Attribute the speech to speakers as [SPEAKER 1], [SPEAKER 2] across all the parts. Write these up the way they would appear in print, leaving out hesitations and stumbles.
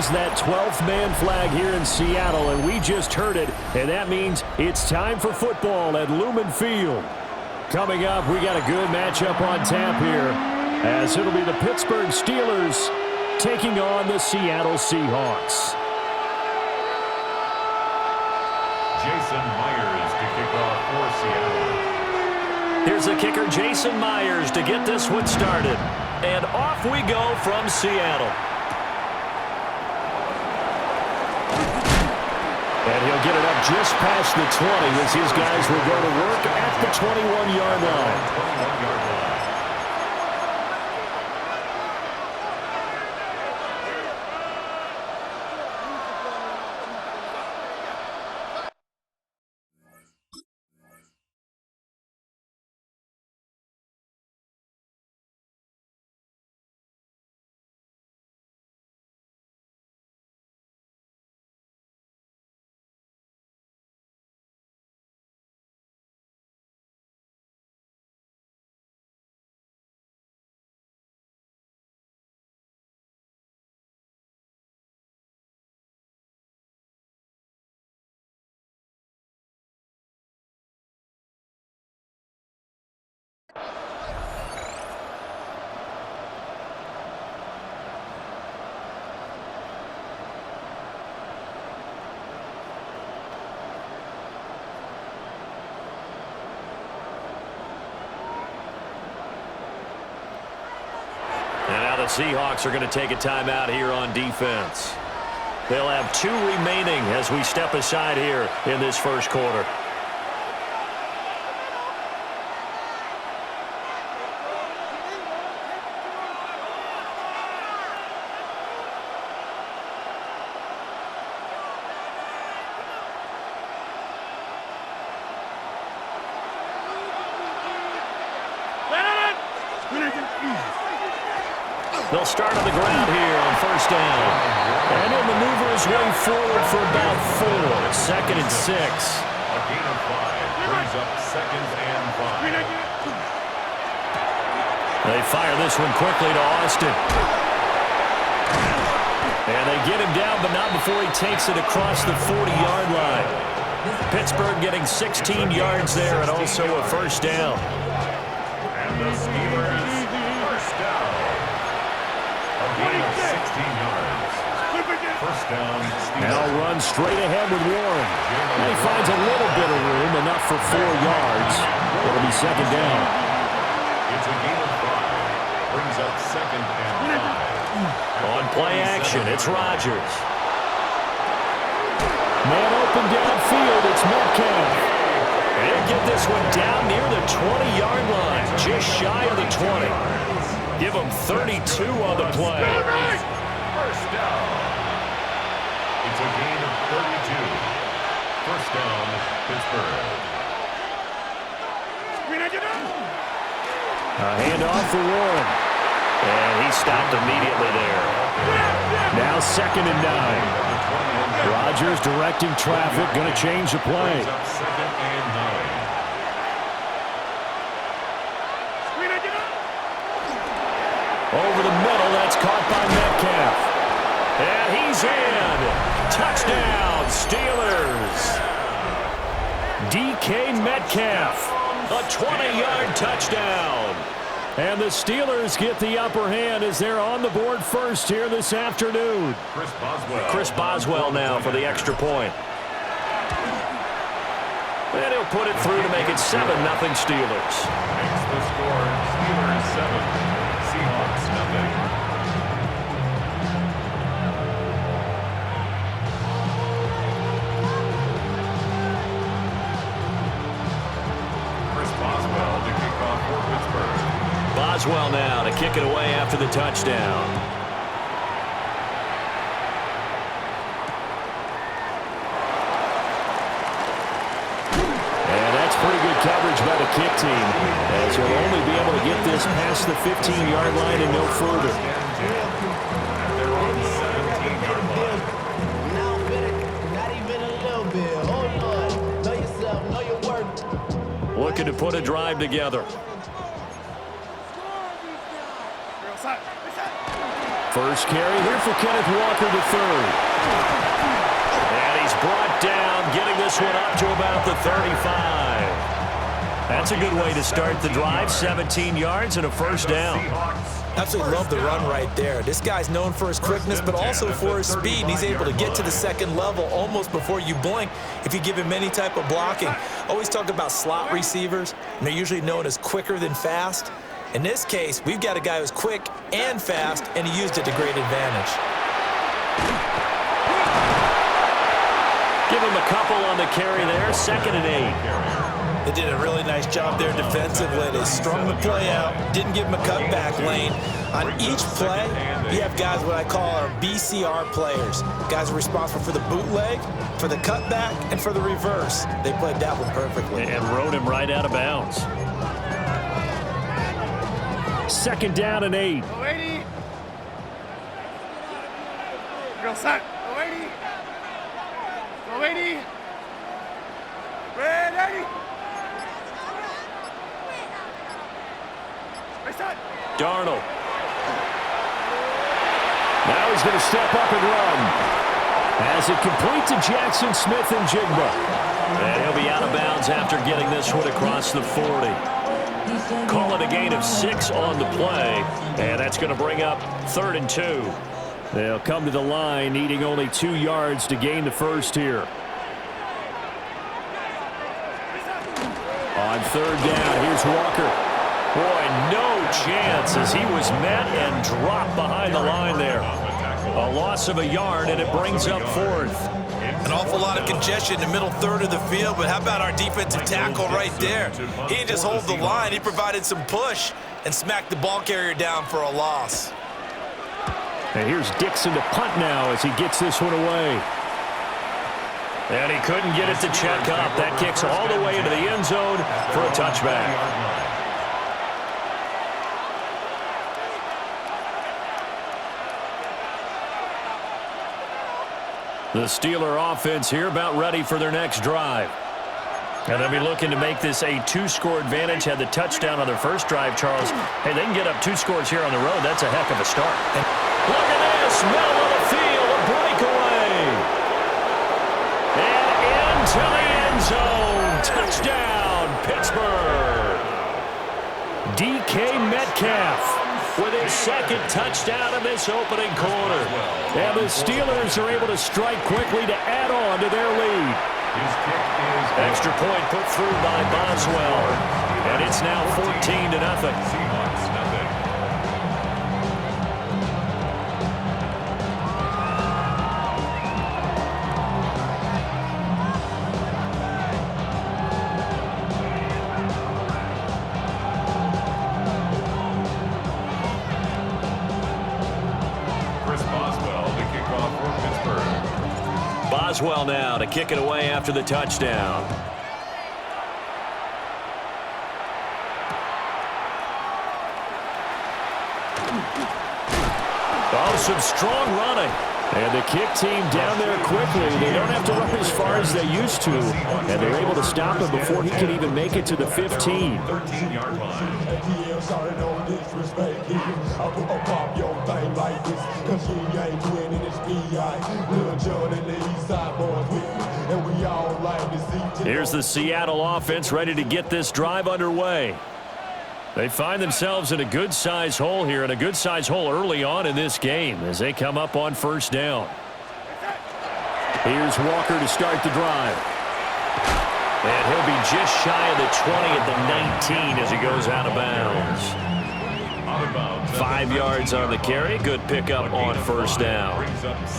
[SPEAKER 1] raise that 12th man flag here in Seattle, and we just heard it, and that means it's time for football at Lumen Field. Coming up, we got a good matchup on tap here, as it'll be the Pittsburgh Steelers taking on the Seattle Seahawks.
[SPEAKER 2] Jason Myers to kick off for Seattle.
[SPEAKER 1] Here's the kicker, Jason Myers, to get this one started. And off we go from Seattle. And he'll get it up just past the 20 as his guys will go to work at the 21-yard line. And now the Seahawks are going to take a timeout here on defense. They'll have 2 remaining as we step aside here in this first quarter. They'll start on the ground here on first down. And he'll maneuver his way forward for about 4. Second and 6.
[SPEAKER 2] A gain of 5 brings up second and 5.
[SPEAKER 1] They fire this one quickly to Austin. And they get him down, but not before he takes it across the 40-yard line. Pittsburgh getting 16 yards there and also a first down.
[SPEAKER 2] And the Steelers first down. A gain of 16 yards. First down, Steelers.
[SPEAKER 1] Now run straight ahead with Warren. And he finds a little bit of room, enough for 4 yards. It'll be second down.
[SPEAKER 2] It's a gain of 5. Brings up second and 5.
[SPEAKER 1] On play action, it's Rodgers. Man open downfield, it's Metcalf. And get this one down near the 20-yard line, just shy of the 20. Give him 32 on the play.
[SPEAKER 2] First down. It's a gain of 32. First down, Pittsburgh.
[SPEAKER 1] A handoff for Warren. And he stopped immediately there. Now second and 9. Rodgers directing traffic, going to change the play.
[SPEAKER 2] Second and 9.
[SPEAKER 1] Over the middle, that's caught by Metcalf. And he's in. Touchdown, Steelers. DK Metcalf, a 20-yard touchdown. And the Steelers get the upper hand as they're on the board first here this afternoon. Chris Boswell now for the extra point. And he'll put it through to make it 7-0 Steelers.
[SPEAKER 2] Makes the score Steelers 7, Seahawks 0. Chris Boswell to kick off for Pittsburgh.
[SPEAKER 1] Boswell now to kick it away after the touchdown. Pretty good coverage by the kick team, as he'll only be able to get this past the 15-yard line and no further.
[SPEAKER 2] They're on the 17-yard line.
[SPEAKER 3] Not even a little bit. Hold on. Know yourself. Know your worth.
[SPEAKER 1] Looking to put a drive together. First carry here for Kenneth Walker III. And he's brought down, getting this one up to about the 35. That's a good way to start the drive. 17 yards and a first down.
[SPEAKER 4] Absolutely love the run right there. This guy's known for his quickness, but also for his speed. And he's able to get to the second level almost before you blink if you give him any type of blocking. Always talk about slot receivers, and they're usually known as quicker than fast. In this case, we've got a guy who's quick and fast, and he used it to great advantage.
[SPEAKER 1] Give him a couple on the carry there. 2nd and 8.
[SPEAKER 4] They did a really nice job there defensively. They strung the play out, didn't give him a cutback lane. On each play, you have guys what I call our BCR players. Guys are responsible for the bootleg, for the cutback, and for the reverse. They played that one perfectly.
[SPEAKER 1] And rode him right out of bounds. 2nd down and 8.
[SPEAKER 5] Ready? Go set. Ready? Ready? Ready?
[SPEAKER 1] Darnold. Now he's going to step up and run. As it complete to Jackson Smith and Jigba. And he'll be out of bounds after getting this one across the 40. Call it a gain of 6 on the play. And that's going to bring up 3rd and 2. They'll come to the line needing only 2 yards to gain the first here. On 3rd down, here's Walker. Boy, no chance as he was met and dropped behind the line there. A loss of a yard, and it brings up 4th.
[SPEAKER 4] An awful lot of congestion in the middle third of the field, but how about our defensive tackle right there? He didn't just hold the line. He provided some push and smacked the ball carrier down for a loss.
[SPEAKER 1] And here's Dixon to punt now as he gets this one away. And he couldn't get it to check up. That kicks all the way into the end zone for a touchback. The Steeler offense here about ready for their next drive. And they'll be looking to make this a 2-score advantage. Had the touchdown on their first drive, Charles. Hey, they can get up 2 scores here on the road. That's a heck of a start. And look at this. Middle of the field. A breakaway. And into the end zone. Touchdown, Pittsburgh. DK Metcalf with his 2nd touchdown in this opening quarter. And the Steelers are able to strike quickly to add on to their lead. Extra point put through by Boswell. And it's now 14-0. Boswell now to kick it away after the touchdown. Oh, some strong running. And the kick team down there quickly. They don't have to run as far as they used to. And they're able to stop him before he can even make it to the 15.
[SPEAKER 2] 13-yard line.
[SPEAKER 1] Here's the Seattle offense ready to get this drive underway. They find themselves in a good-sized hole here, and a good-sized hole early on in this game as they come up on 1st down. Here's Walker to start the drive. And he'll be just shy of the 20 at the 19 as he goes out of bounds. 5 yards on the carry. Good pickup on 1st down.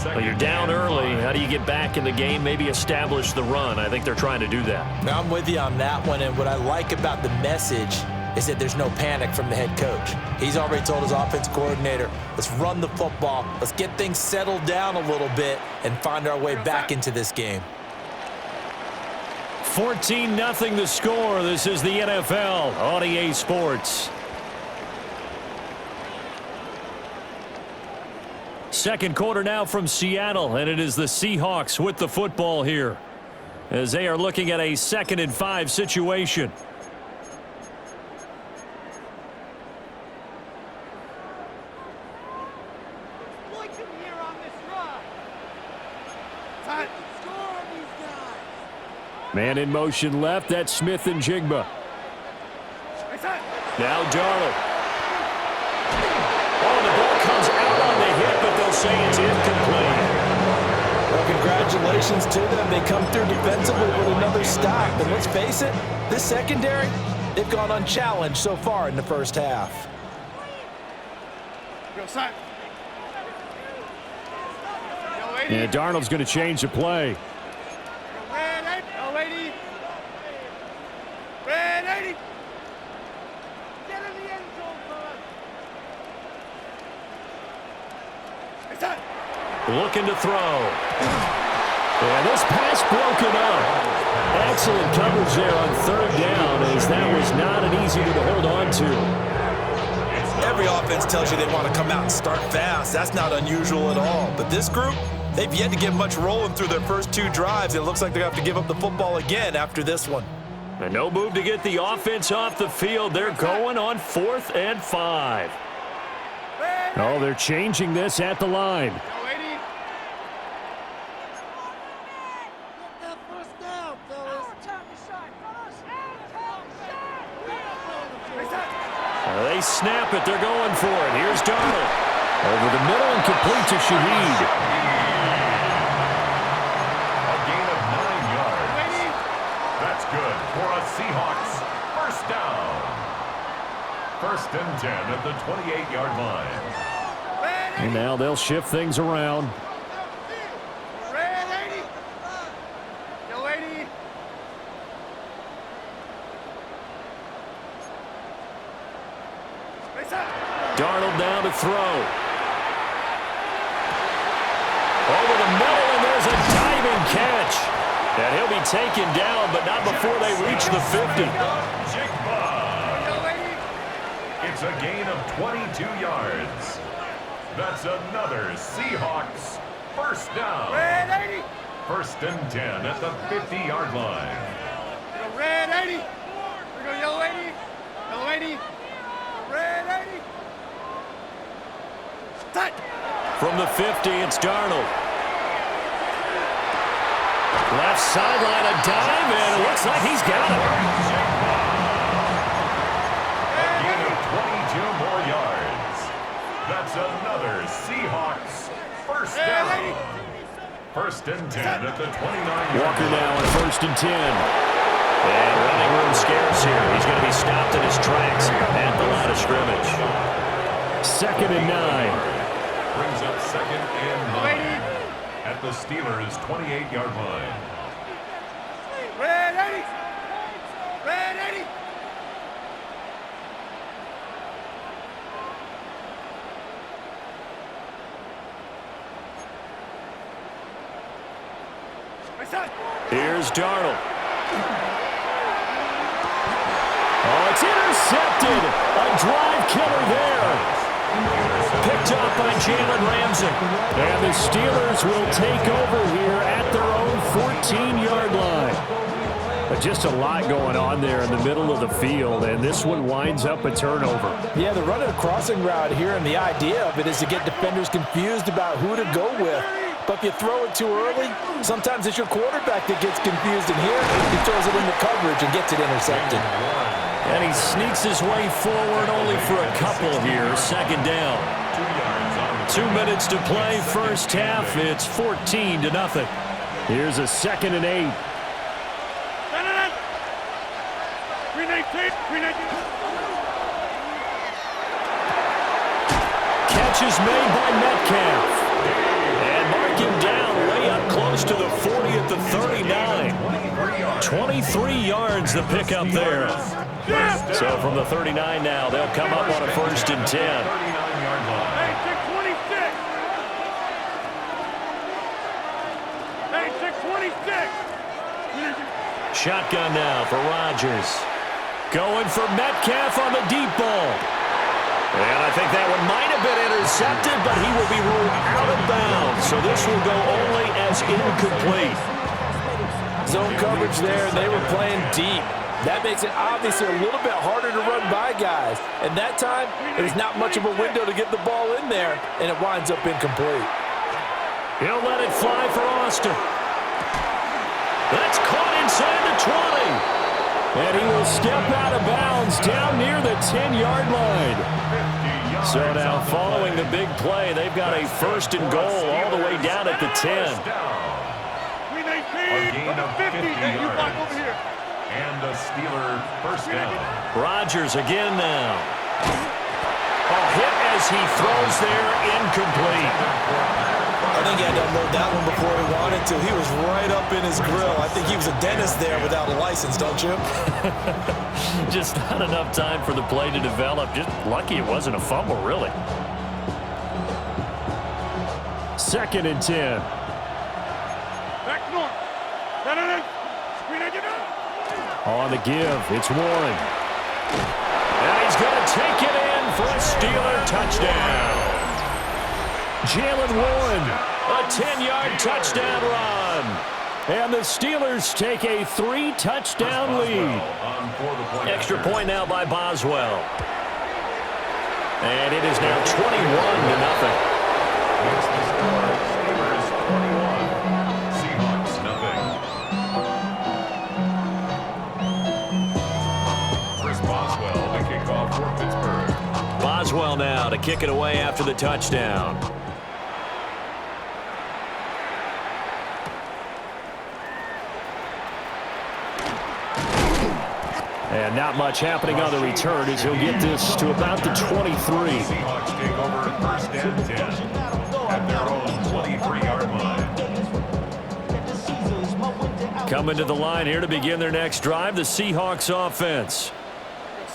[SPEAKER 1] Well, you're down early. How do you get back in the game? Maybe establish the run. I think they're trying to do that.
[SPEAKER 4] Now I'm with you on that one, and what I like about the message is that there's no panic from the head coach. He's already told his offense coordinator, let's run the football, let's get things settled down a little bit and find our way back into this game.
[SPEAKER 1] 14-0 the score. This is the NFL on EA Sports. Second quarter now from Seattle, and it is the Seahawks with the football here as they are looking at a 2nd and 5 situation. Man in motion left. That's Smith and Jigba. Now Darnold. Oh, the ball comes out on the hit, but they'll say it's incomplete.
[SPEAKER 4] Well, congratulations to them. They come through defensively with another stop. But let's face it, this secondary, they've gone unchallenged so far in the first half.
[SPEAKER 1] And Darnold's going to change the play. Looking to throw. And this pass broken up. Excellent coverage there on third down, as that was not an easy one to hold on to.
[SPEAKER 4] Every offense tells you they want to come out and start fast. That's not unusual at all. But this group, they've yet to get much rolling through their first two drives. It looks like they're going to have to give up the football again after this one.
[SPEAKER 1] And no move to get the offense off the field. They're going on 4th and 5. Oh, they're changing this at the line. They snap it. They're going for it. Here's Darnold. Over the middle and complete to Shaheed.
[SPEAKER 2] A gain of 9 yards. That's good for a Seahawks first down. 1st and 10 at the 28-yard line.
[SPEAKER 1] And now they'll shift things around. Darnold now to throw. Over the middle, and there's a diving catch. And he'll be taken down, but not before they reach the 50.
[SPEAKER 2] It's a gain of 22 yards. That's another Seahawks first down. 1st and 10 at the 50-yard line.
[SPEAKER 5] Red 80. We go yellow 80. Yellow 80. Red 80.
[SPEAKER 1] From the 50, it's Darnold. Left sideline, a dive, and it looks like he's got it.
[SPEAKER 2] A gain of 22 more yards. That's another Seahawks first down. 1st and 10 at the 29-yard line.
[SPEAKER 1] Walker now on 1st and 10. And running room scarce here. He's going to be stopped in his tracks at the line of scrimmage. 2nd and 9.
[SPEAKER 2] Brings up 2nd and 9 at the Steelers' 28-yard line.
[SPEAKER 5] Red 80. Red 80.
[SPEAKER 1] Here's Darnold. Oh, it's intercepted. A drive killer there. Picked up by Jalen Ramsey. And the Steelers will take over here at their own 14-yard line. Just a lot going on there in the middle of the field, and this one winds up a turnover.
[SPEAKER 4] Yeah, they're running a crossing route here, and the idea of it is to get defenders confused about who to go with. But if you throw it too early, sometimes it's your quarterback that gets confused, and here he throws it into coverage and gets it intercepted.
[SPEAKER 1] And he sneaks his way forward only for a couple here. 2nd down. 2 minutes to play first half. It's 14-0. Here's a 2nd and 8. Catch is made by Metcalf. And mark him down way up close to the 40 at the 39. 23 yards the pickup there. So from the 39 now, they'll come up on a 1st and 10. Shotgun now for Rodgers. Going for Metcalf on the deep ball. And I think that one might have been intercepted, but he will be ruled out of bounds. So this will go only as incomplete.
[SPEAKER 4] Zone coverage there, and they were playing deep. That makes it obviously a little bit harder to run by guys. And that time, there's not much of a window to get the ball in there, and it winds up incomplete.
[SPEAKER 1] He'll let it fly for Austin. That's caught inside the 20. And he will step out of bounds down near the 10-yard line. So now following the big play, they've got a first and goal all the way down at the 10.
[SPEAKER 5] We need speed from the 50. Hey, you block over here.
[SPEAKER 2] And the Steeler first down.
[SPEAKER 1] Rodgers again now. A hit as he throws there, incomplete.
[SPEAKER 4] I think he had to unload that one before he wanted to. He was right up in his grill. I think he was a dentist there without a license, don't you?
[SPEAKER 1] Just not enough time for the play to develop. Just lucky it wasn't a fumble, really. 2nd and 10.
[SPEAKER 5] Back north. Screen it down.
[SPEAKER 1] On the give, it's Warren. And he's going to take it in for a Steeler touchdown. Jalen Warren, a 10-yard touchdown run. And the Steelers take a 3-touchdown lead. Extra point now by Boswell. And it is now 21-0.
[SPEAKER 2] Makes the score Steelers 21, Seahawks nothing. Chris Boswell to kick off for Pittsburgh.
[SPEAKER 1] Boswell now to kick it away after the touchdown. And not much happening on the return as he'll get this to about the 23.
[SPEAKER 2] Seahawks take over first and 10 at their own 23-yard line.
[SPEAKER 1] Coming to the line here to begin their next drive, the Seahawks offense.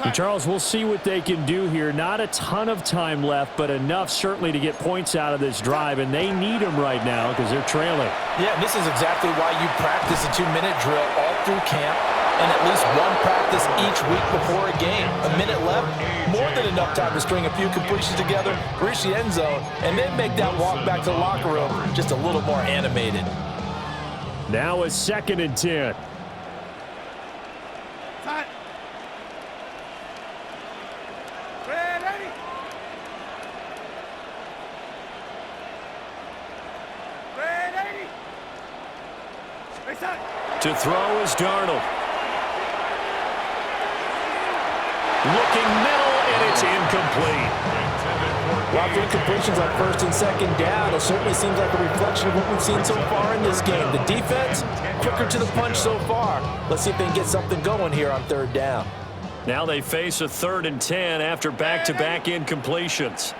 [SPEAKER 1] And Charles, we'll see what they can do here. Not a ton of time left, but enough certainly to get points out of this drive, and they need them right now because they're trailing.
[SPEAKER 4] Yeah, and this is exactly why you practice a 2-minute drill all through camp and at least one practice each week before a game. A minute left, more than enough time to string a few completions together, reach the end zone, and then make that walk back to the locker room just a little more animated.
[SPEAKER 1] Now a 2nd and 10. To throw is Darnold. Looking middle, and it's incomplete.
[SPEAKER 4] While the incompletions on 1st and 2nd down, it certainly seems like a reflection of what we've seen so far in this game. The defense, quicker to the punch so far. Let's see if they can get something going here on 3rd down.
[SPEAKER 1] Now they face a 3rd and 10 after back-to-back incompletions.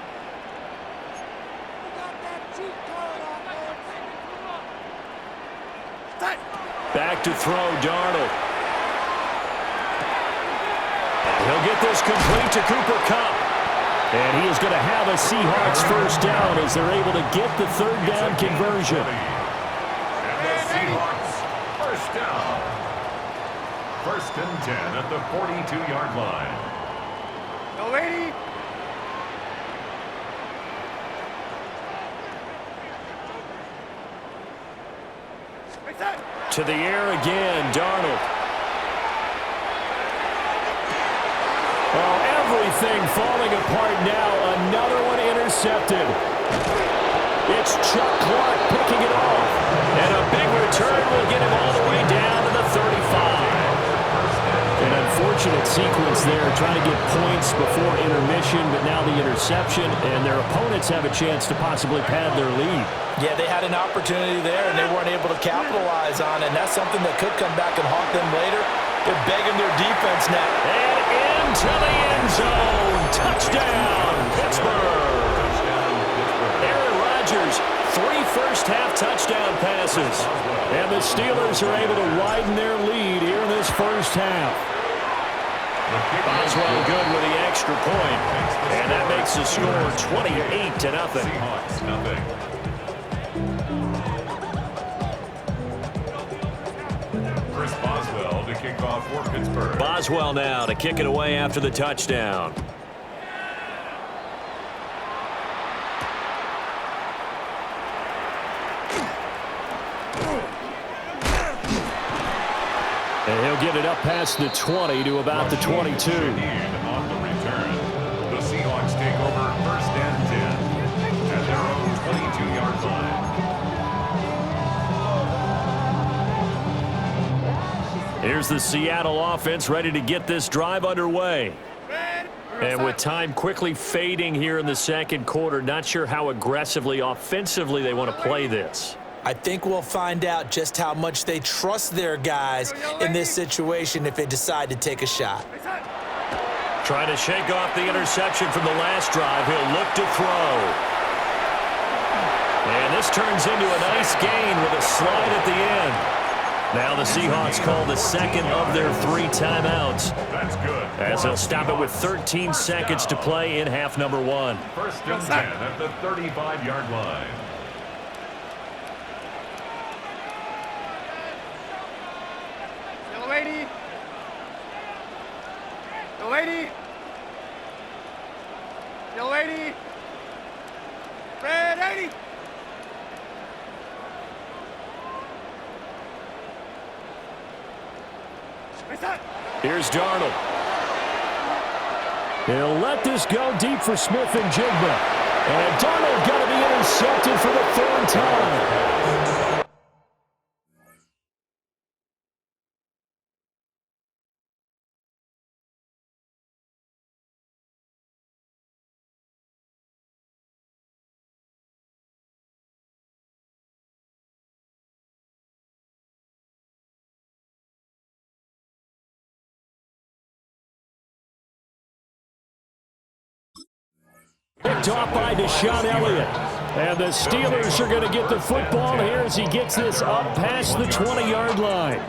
[SPEAKER 1] Back to throw, Darnold. He'll get this complete to Cooper Kupp. And he is going to have a Seahawks first down as they're able to get the 3rd down conversion.
[SPEAKER 2] And the Seahawks first down. 1st and 10 at the 42-yard line.
[SPEAKER 5] No lady.
[SPEAKER 1] To the air again, Darnold. Oh, everything falling apart now. Another one intercepted. It's Chuck Clark picking it off. And a big return will get him all the way down to the 35. An unfortunate sequence there, trying to get points before intermission, but now the interception, and their opponents have a chance to possibly pad their lead.
[SPEAKER 4] Yeah, they had an opportunity there, and they weren't able to capitalize on it, and that's something that could come back and haunt them later. They're begging their defense now.
[SPEAKER 1] And into the end zone. Touchdown, Pittsburgh. Aaron Rodgers, 3 first-half touchdown passes. And the Steelers are able to widen their lead here in this first half. Boswell good with the extra point. And that makes the score 28-0.
[SPEAKER 2] Seahawks nothing. Chris Boswell to kick off for Pittsburgh.
[SPEAKER 1] Boswell now to kick it away after the touchdown. And he'll get it up past the 20 to about the 22.
[SPEAKER 2] On the return, the Seahawks take over 1st and 10 at their own 22-yard line.
[SPEAKER 1] Here's the Seattle offense ready to get this drive underway. And with time quickly fading here in the second quarter, not sure how aggressively, offensively they want to play this.
[SPEAKER 4] I think we'll find out just how much they trust their guys in this situation if they decide to take a shot.
[SPEAKER 1] Trying to shake off the interception from the last drive. He'll look to throw. And this turns into a nice gain with a slide at the end. Now the Seahawks call the second of their 3 timeouts.
[SPEAKER 2] That's good.
[SPEAKER 1] As they'll stop it with 13 seconds to play in half number 1.
[SPEAKER 2] First and 10 at the 35-yard line.
[SPEAKER 5] Yellow 80. Yellow 80. Yellow 80. Red 80.
[SPEAKER 1] Here's Darnold. He'll let this go deep for Smith and Jigba. And Darnold got to be intercepted for the 3rd time. Picked off by Deshaun Elliott. And the Steelers are going to get the football here as he gets this up past the 20-yard line.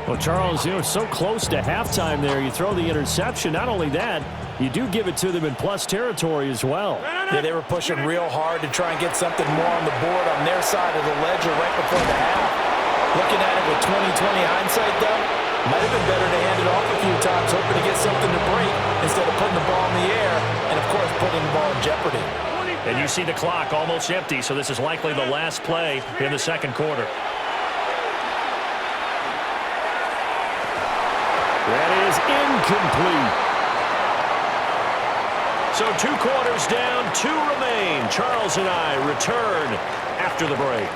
[SPEAKER 1] Well, Charles, so close to halftime there. You throw the interception. Not only that, you do give it to them in plus territory as well.
[SPEAKER 4] Yeah, they were pushing real hard to try and get something more on the board on their side of the ledger right before the half. Looking at it with 20/20 hindsight, though, might have been better to hand it off a few times, hoping to get something to break instead of putting the ball in the air and, of course, putting the ball in jeopardy.
[SPEAKER 1] And you see the clock almost empty, so this is likely the last play in the second quarter. That is incomplete. So 2 quarters down, 2 remain. Charles and I return after the break.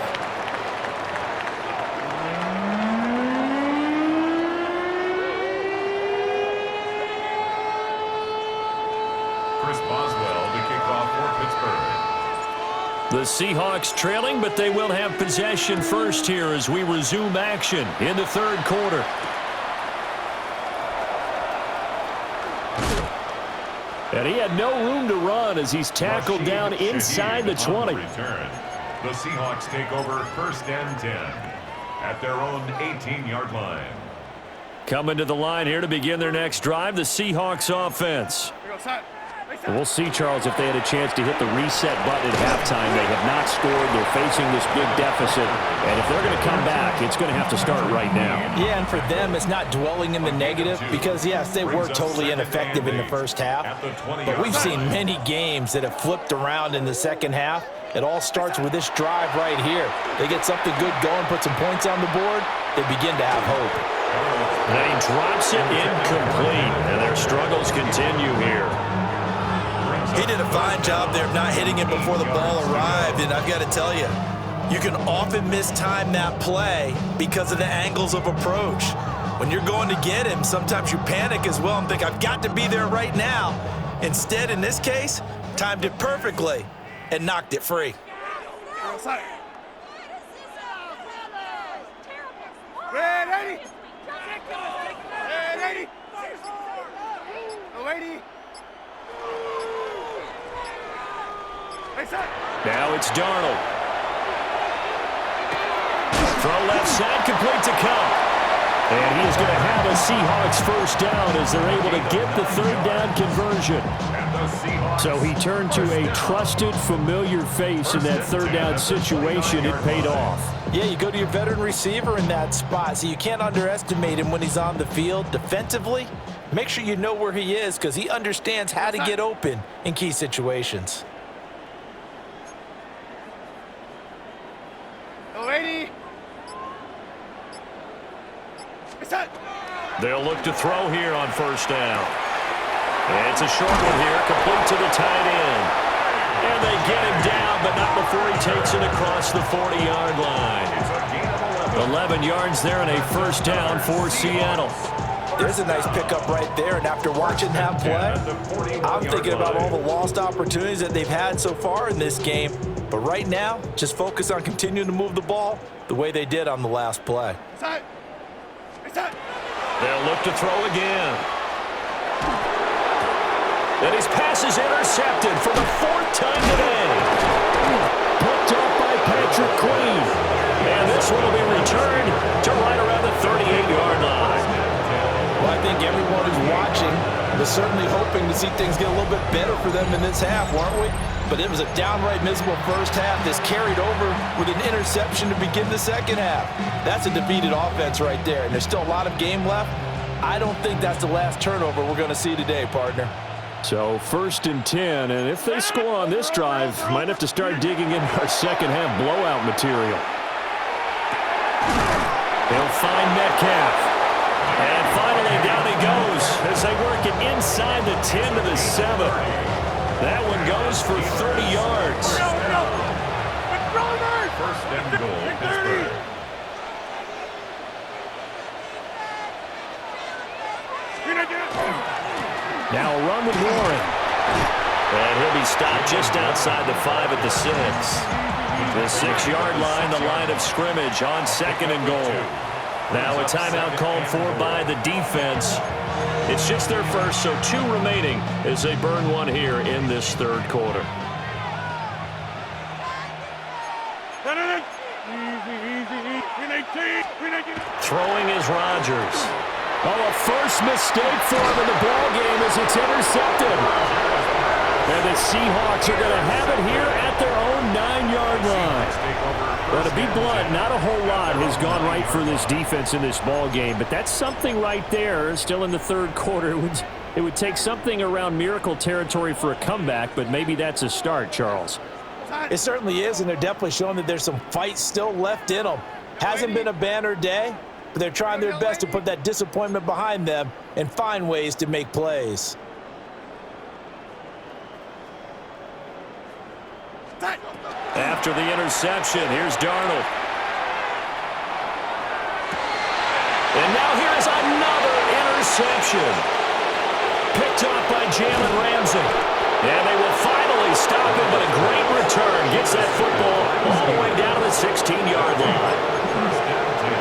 [SPEAKER 1] The Seahawks trailing, but they will have possession first here as we resume action in the 3rd quarter. And he had no room to run as he's tackled down inside the 20.
[SPEAKER 2] The Seahawks take over 1st and 10 at their own 18-yard line.
[SPEAKER 1] Coming to the line here to begin their next drive, the Seahawks offense. We'll see, Charles, if they had a chance to hit the reset button at halftime. They have not scored. They're facing this big deficit. And if they're going to come back, it's going to have to start right now.
[SPEAKER 4] Yeah, and for them, it's not dwelling in the negative because, yes, they were totally ineffective in the first half. But we've seen many games that have flipped around in the second half. It all starts with this drive right here. They get something good going, put some points on the board, they begin to have hope.
[SPEAKER 1] And he drops it incomplete, and their struggles continue here.
[SPEAKER 4] He did a fine job there of not hitting it before the ball arrived, and I've got to tell you, you can often mistime that play because of the angles of approach. When you're going to get him, sometimes you panic as well and think, I've got to be there right now. Instead, in this case, timed it perfectly and knocked it free.
[SPEAKER 5] Red 80. Red 80. No 80.
[SPEAKER 1] Now it's Darnold. Throw left side, complete to Cup. And he's going to have a Seahawks first down as they're able to get the 3rd down conversion. So he turned to a trusted, familiar face in that 3rd down situation. It paid off.
[SPEAKER 4] Yeah, you go to your veteran receiver in that spot, so you can't underestimate him when he's on the field. Defensively, make sure you know where he is because he understands how to get open in key situations.
[SPEAKER 5] 80.
[SPEAKER 1] They'll look to throw here on first down. And it's a short one here, complete to the tight end. And they get him down, but not before he takes it across the 40-yard line. The 11 yards there and a first down for Seattle.
[SPEAKER 4] There's a nice pickup right there, and after watching that play, I'm thinking about all the lost opportunities that they've had so far in this game. But right now, just focus on continuing to move the ball the way they did on the last play.
[SPEAKER 1] They'll look to throw again. And his pass is intercepted for the 4th time today. Picked up by Patrick Queen. And this one will be returned to right around the 38-yard line.
[SPEAKER 4] Well, I think everyone who's watching was certainly hoping to see things get a little bit better for them in this half, weren't we? But it was a downright miserable first half. This carried over with an interception to begin the second half. That's a defeated offense right there, and there's still a lot of game left. I don't think that's the last turnover we're going to see today, partner.
[SPEAKER 1] So 1st and 10, and if they score on this drive, might have to start digging in our second half blowout material. He'll find Metcalf. And finally down he goes as they work it inside the 10 to the 7. That one goes for 30 yards.
[SPEAKER 2] First and goal, Pittsburgh.
[SPEAKER 1] Now a run with Warren. And he'll be stopped just outside the 5 at the 6. The 6-yard line, the line of scrimmage on 2nd and goal. Now a timeout called for by the defense. It's just their first, so 2 remaining as they burn one here in this 3rd quarter. Throwing is Rodgers. Oh, a first mistake for him in the ball game as it's intercepted. And the Seahawks are going to have it here at their own 9-yard line. Well, to be blunt, not a whole lot has gone right for this defense in this ball game, but that's something right there. Still in the 3rd quarter. It would take something around miracle territory for a comeback, but maybe that's a start, Charles.
[SPEAKER 4] It certainly is, and they're definitely showing that there's some fight still left in them. Hasn't been a banner day, but they're trying their best to put that disappointment behind them and find ways to make plays.
[SPEAKER 1] After the interception, here's Darnold. And now here is another interception. Picked up by Jalen Ramsey. And they will finally stop him, but a great return. Gets that football all the way down to the 16-yard line.
[SPEAKER 2] First down 10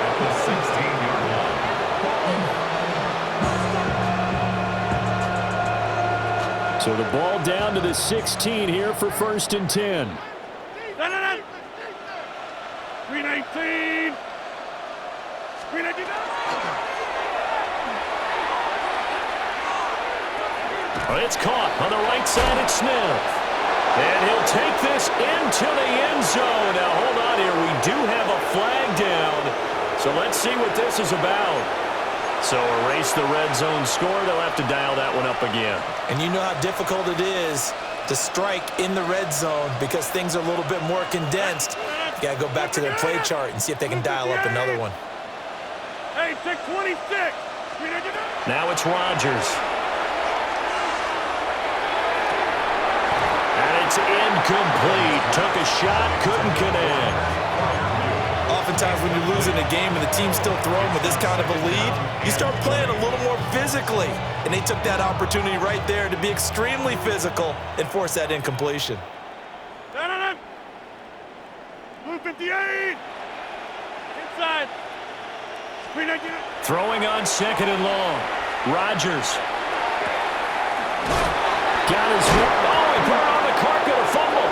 [SPEAKER 2] at the 16-yard line.
[SPEAKER 1] So the ball down to the 16 here for 1st and 10.
[SPEAKER 5] 319. 319.
[SPEAKER 1] It's caught on the right side at Smith. And he'll take this into the end zone. Now, hold on here. We do have a flag down. So let's see what this is about. So erase the red zone score. They'll have to dial that one up again.
[SPEAKER 4] And you know how difficult it is to strike in the red zone because things are a little bit more condensed. You got to go back to their play chart and see if they can dial up another one.
[SPEAKER 5] Hey, 626.
[SPEAKER 1] Now it's Rodgers. And it's incomplete. Took a shot, couldn't connect.
[SPEAKER 4] Oftentimes when you're losing a game and the team's still throwing with this kind of a lead, you start playing a little more physically. And they took that opportunity right there to be extremely physical and force that incompletion.
[SPEAKER 5] Blue 58. Inside.
[SPEAKER 1] Throwing on 2nd and long. Rodgers. Got his foot. Oh, he put it on the carpet, a fumble.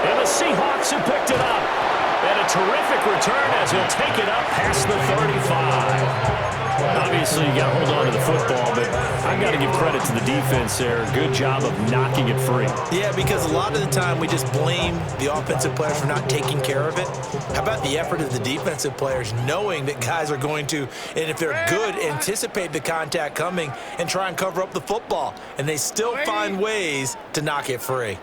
[SPEAKER 1] And the Seahawks have picked it up. And a terrific return as he'll take it up past the 35. Obviously, you got to hold on to the football, but I've got to give credit to the defense there. Good job of knocking it free.
[SPEAKER 4] Yeah, because a lot of the time we just blame the offensive players for not taking care of it. How about the effort of the defensive players knowing that guys are going to, and if they're good, anticipate the contact coming and try and cover up the football. And they still find ways to knock it free.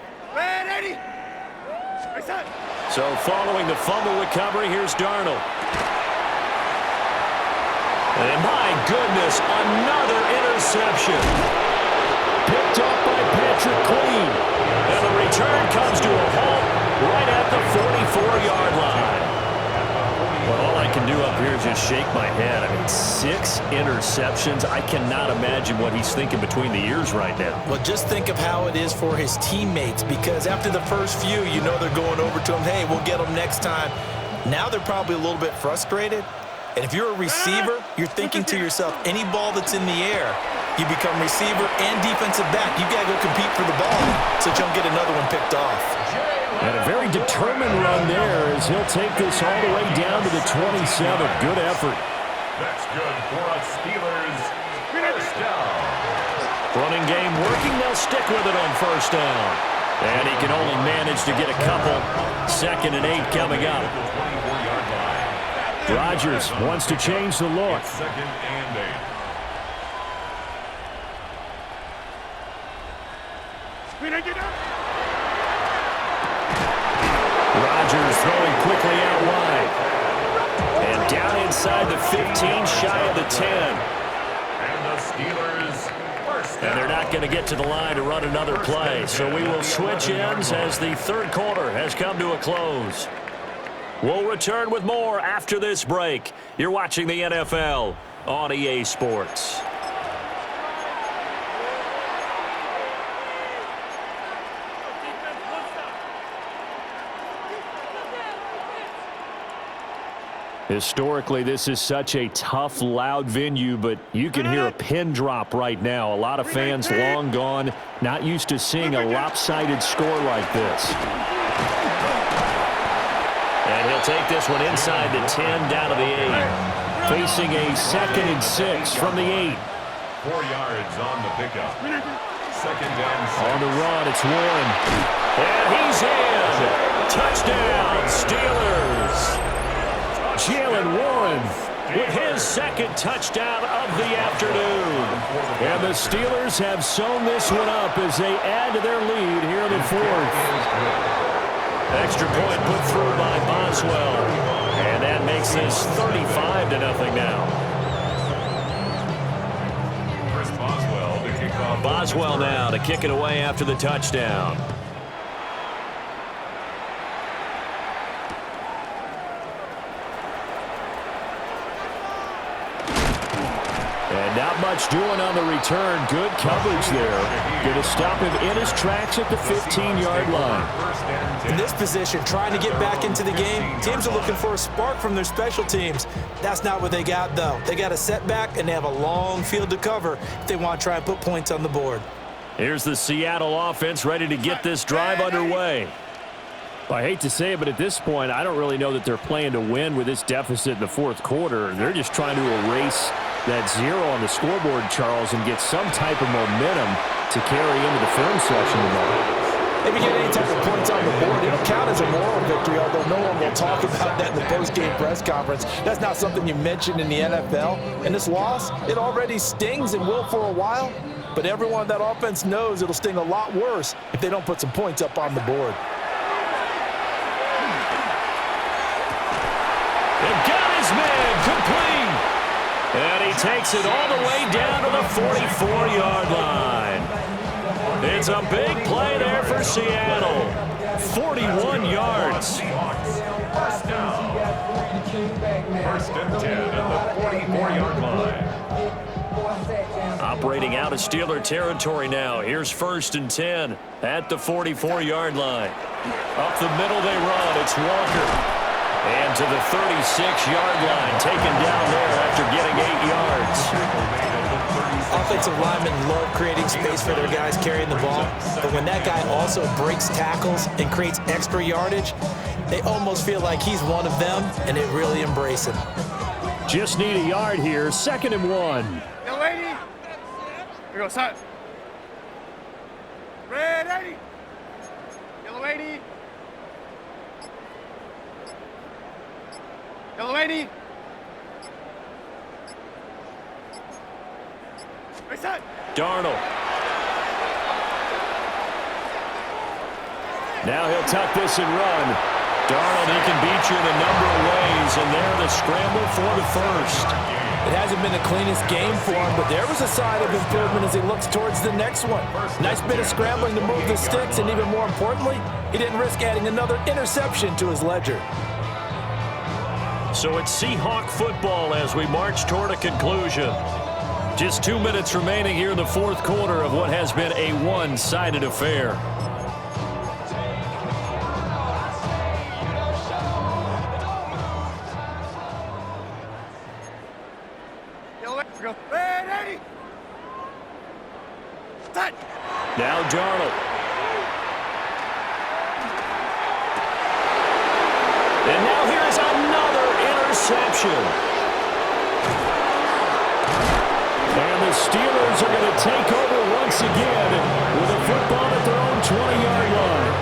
[SPEAKER 1] So following the fumble recovery, here's Darnold. And my goodness, another interception. Picked up by Patrick Queen. And the return comes to a halt right at the 44-yard line. Well, all I can do up here is just shake my head. I mean, 6 interceptions. I cannot imagine what he's thinking between the ears right now.
[SPEAKER 4] Well, just think of how it is for his teammates, because after the first few, you know they're going over to him, hey, we'll get them next time. Now they're probably a little bit frustrated. And if you're a receiver, you're thinking to yourself, any ball that's in the air, you become receiver and defensive back. You got to go compete for the ball so that you don't get another one picked off.
[SPEAKER 1] And a very determined run there as he'll take this all the way down to the 27. Good effort.
[SPEAKER 2] That's good for a Steelers first down.
[SPEAKER 1] Running game working. They'll stick with it on first down. And he can only manage to get a couple. 2nd and 8 coming up. Rodgers wants to change the look.
[SPEAKER 2] 2nd and 8.
[SPEAKER 1] Rodgers throwing quickly out wide. And down inside the 15, shy of the 10.
[SPEAKER 2] And the Steelers first down.
[SPEAKER 1] And they're not going to get to the line to run another play. So we will switch ends as the third quarter has come to a close. We'll return with more after this break. You're watching the NFL on EA Sports. Historically, this is such a tough, loud venue, but you can hear a pin drop right now. A lot of fans long gone, not used to seeing a lopsided score like this. And he'll take this one inside the 10, down to the 8. Facing a 2nd and 6 from the 8.
[SPEAKER 2] 4 yards on the pickup. 2nd and 6.
[SPEAKER 1] On the run, it's Warren. And he's in. Touchdown, Steelers. Jalen Warren with his 2nd touchdown of the afternoon. And the Steelers have sewn this one up as they add to their lead here in the 4th. Extra point put through by Boswell. And that makes this 35-0 now.
[SPEAKER 2] Chris Boswell to kick off.
[SPEAKER 1] Boswell now to kick it away after the touchdown. And not much doing on the return. Good coverage there. Going to stop him in his tracks at the 15-yard line.
[SPEAKER 4] In this position, trying to get back into the game, teams are looking for a spark from their special teams. That's not what they got, though. They got a setback, and they have a long field to cover if they want to try and put points on the board.
[SPEAKER 1] Here's the Seattle offense ready to get this drive underway. Well, I hate to say it, but at this point, I don't really know that they're playing to win with this deficit in the 4th quarter. They're just trying to erase that 0 on the scoreboard, Charles, and get some type of momentum to carry into the film section tomorrow.
[SPEAKER 4] If you get any type of points on the board, it'll count as a moral victory, although no one will talk about that in the post-game press conference. That's not something you mentioned in the NFL. And this loss, it already stings and will for a while, but everyone on that offense knows it'll sting a lot worse if they don't put some points up on the board.
[SPEAKER 1] They've got his man complete. And he takes it all the way down to the 44-yard line. It's a big play there for Seattle. 41 yards.
[SPEAKER 2] First down. 1st and 10 at the 44-yard line.
[SPEAKER 1] Operating out of Steeler territory now. Here's 1st and 10 at the 44-yard line. Up the middle they run. It's Walker. And to the 36-yard line, taken down there after getting 8 yards.
[SPEAKER 4] Offensive linemen love creating space for their guys carrying the ball, but when that guy also breaks tackles and creates extra yardage, they almost feel like he's one of them, and they really embrace him.
[SPEAKER 1] Just need a yard here, 2nd and 1.
[SPEAKER 5] Yo, lady. Here we go, son. Red 80. Yellow 80. Yellow 80. Reset.
[SPEAKER 1] Darnold. Now he'll tuck this and run. Darnold, he can beat you in a number of ways, and there the scramble for the 1st.
[SPEAKER 4] It hasn't been the cleanest game for him, but there was a sign of improvement as he looks towards the next one. Nice bit of scrambling to move the sticks, and even more importantly, he didn't risk adding another interception to his ledger.
[SPEAKER 1] So it's Seahawk football as we march toward a conclusion. Just 2 minutes remaining here in the fourth quarter of what has been a one-sided affair. Now Darnold. And now here's another interception. And the Steelers are going to take over once again with a football at their own 20-yard line.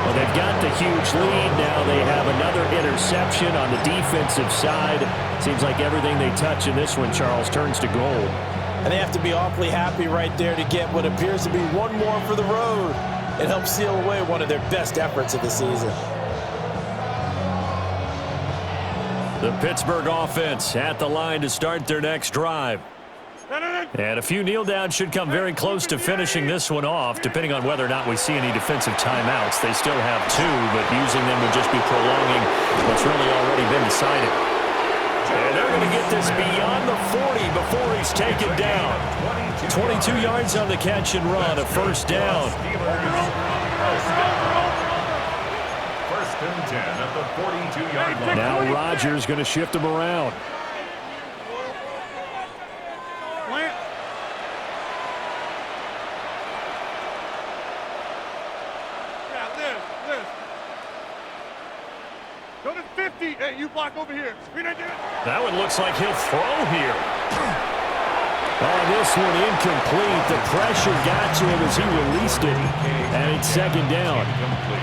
[SPEAKER 1] Well, they've got the huge lead. Now they have another interception on the defensive side. Seems like everything they touch in this one, Charles, turns to gold.
[SPEAKER 4] And they have to be awfully happy right there to get what appears to be one more for the road. It helps seal away one of their best efforts of the season.
[SPEAKER 1] The Pittsburgh offense at the line to start their next drive. And a few kneel downs should come very close to finishing this one off, depending on whether or not we see any defensive timeouts. They still have 2, but using them would just be prolonging what's really already been decided. And they're going to get this beyond the 40 before he's taken down. 22 yards on the catch and run, a first down.
[SPEAKER 2] First and 10 at the 42-yard line.
[SPEAKER 1] Now Rodgers going to shift him around.
[SPEAKER 5] Go to 50. Hey, you block over here.
[SPEAKER 1] That one looks like he'll throw here. Oh, this one incomplete. The pressure got to him as he released it. And it's second down.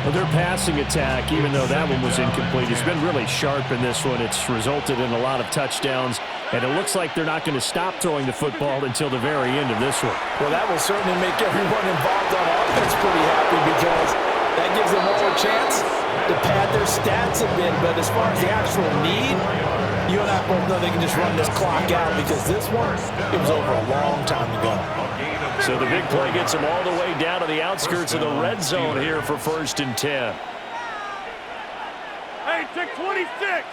[SPEAKER 1] Well, their passing attack, even though that one was incomplete, has been really sharp in this one. It's resulted in a lot of touchdowns. And it looks like they're not going to stop throwing the football until the very end of this one.
[SPEAKER 4] Well, that will certainly make everyone involved on offense pretty happy because that gives them all a chance to pad their stats a bit. But as far as the actual need, you and I both know they can just run this clock out because this one, it was over a long time ago.
[SPEAKER 1] So the big play gets them all the way down to the outskirts of the red zone here for first and 10.
[SPEAKER 5] Hey, take 26.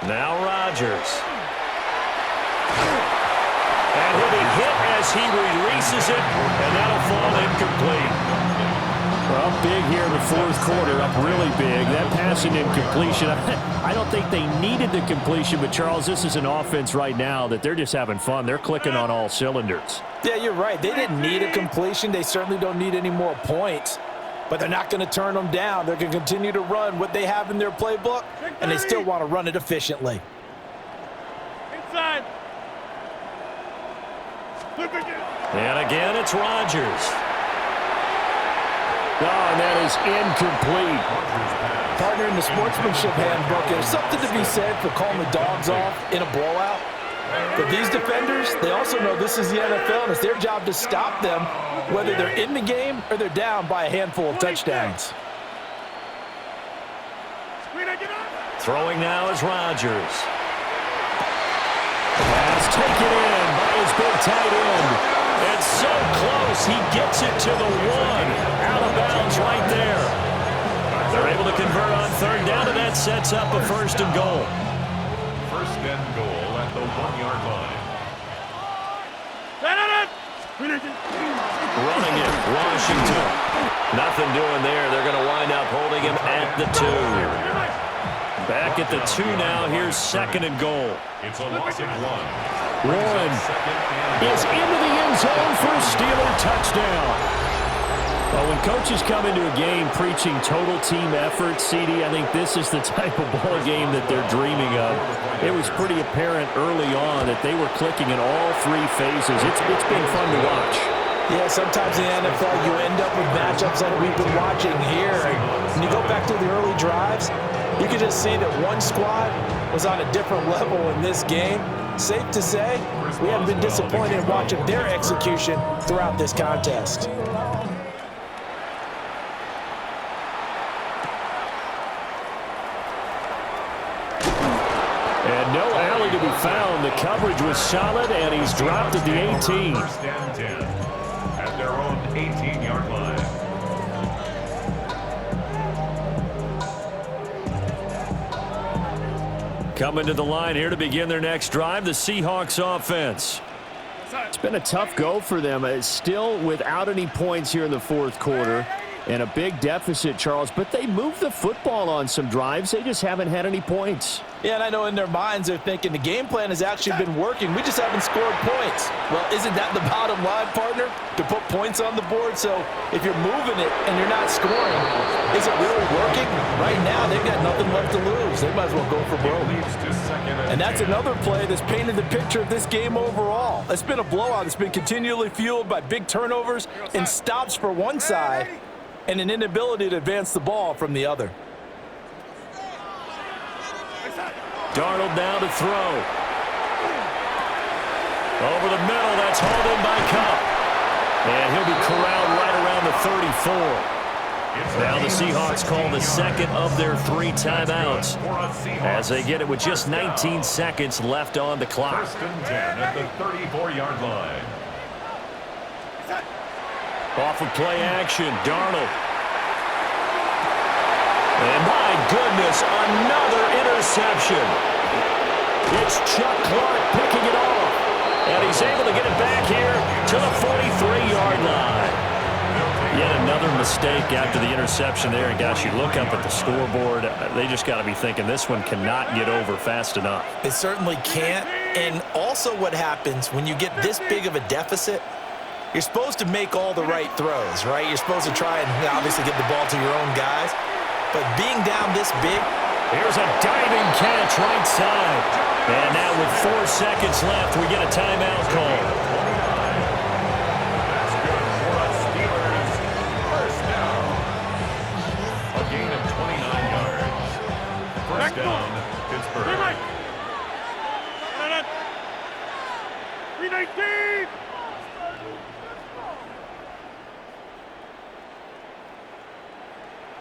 [SPEAKER 1] Now Rodgers. And he'll be hit as he releases it, and that'll fall incomplete. Well, big here in the fourth quarter, up really big. That passing incompletion, I don't think they needed the completion, but Charles, this is an offense right now that they're just having fun. They're clicking on all cylinders.
[SPEAKER 4] Yeah, you're right. They didn't need a completion. They certainly don't need any more points, but they're not going to turn them down. They're going to continue to run what they have in their playbook, and they still want to run it efficiently.
[SPEAKER 5] Inside.
[SPEAKER 1] And again, it's Rodgers. Oh, and that is incomplete.
[SPEAKER 4] Partner, in the sportsmanship handbook, there's something to be said for calling the dogs off in a blowout. But these defenders, they also know this is the NFL, and it's their job to stop them, whether they're in the game or they're down by a handful of touchdowns.
[SPEAKER 1] Throwing now is Rodgers. Pass taken in by his big tight end. It's so close, he gets it to the 1. Out of bounds right there. They're able to convert on third down, and that sets up a first and goal.
[SPEAKER 2] First and goal at the 1-yard line.
[SPEAKER 1] Running it, Washington. Nothing doing there. They're going to wind up holding him at the 2. Back at the 2 now. Here's second and goal.
[SPEAKER 2] It's a loss of 1.
[SPEAKER 1] Warren is into the end zone for a Steeler touchdown. Well, when coaches come into a game preaching total team effort, CD, I think this is the type of ball game that they're dreaming of. It was pretty apparent early on that they were clicking in all 3 phases. It's been fun to watch.
[SPEAKER 4] Yeah, sometimes in the NFL you end up with matchups like we've been watching here. When you go back to the early drives, you can just see that one squad was on a different level in this game. Safe to say, we haven't been disappointed in watching their execution throughout this contest.
[SPEAKER 1] And no alley to be found. The coverage was solid, and he's dropped at the 18.
[SPEAKER 2] First and 10 at their own 18-yard line.
[SPEAKER 1] Coming to the line here to begin their next drive, the Seahawks offense.
[SPEAKER 6] It's been a tough go for them. It's still without any points here in the fourth quarter and a big deficit, Charles, but they moved the football on some drives. They just haven't had any points.
[SPEAKER 4] Yeah, and I know in their minds they're thinking the game plan has actually been working. We just haven't scored points. Well, isn't that the bottom line, partner? To put points on the board? So if you're moving it and you're not scoring, is it really working? Right now, they've got nothing left to lose. They might as well go for broke. And that's another play that's painted the picture of this game overall. It's been a blowout. It's been continually fueled by big turnovers and stops for one side and an inability to advance the ball from the other.
[SPEAKER 1] Darnold now to throw. Over the middle, that's hauled in by Cup. And he'll be corralled right around the 34. Now the Seahawks call the second of their 3 timeouts as they get it with just 19 seconds left on the clock.
[SPEAKER 2] First and 10 at the 34-yard line.
[SPEAKER 1] Off of play action, Darnold. And my goodness, another interception. It's Chuck Clark picking it off. And he's able to get it back here to the 43-yard line. Yet another mistake after the interception there. And gosh, you look up at the scoreboard, they just got to be thinking this one cannot get over fast enough.
[SPEAKER 4] It certainly can't. And also what happens when you get this big of a deficit, you're supposed to make all the right throws, right? You're supposed to try and obviously get the ball to your own guys. But being down this big,
[SPEAKER 1] here's a diving catch right side. And now with 4 seconds left, we get a timeout call.
[SPEAKER 2] That's good for us Steelers. First down. A gain of 29 yards. First down, Pittsburgh.
[SPEAKER 5] 319!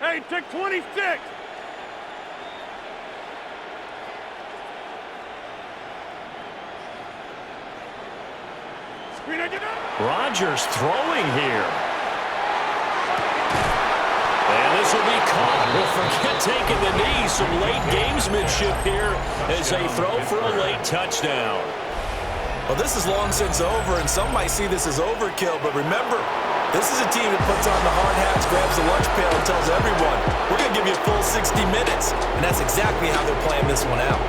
[SPEAKER 5] Hey, take 26!
[SPEAKER 1] Rodgers throwing here. And this will be caught. We'll forget taking the knee. Some late gamesmanship here as they throw for a late touchdown.
[SPEAKER 4] well, this is long since over, and some might see this as overkill, but remember, this is a team that puts on the hard hats, grabs the lunch pail, and tells everyone, we're going to give you a full 60 minutes, and that's exactly how they're playing this one out.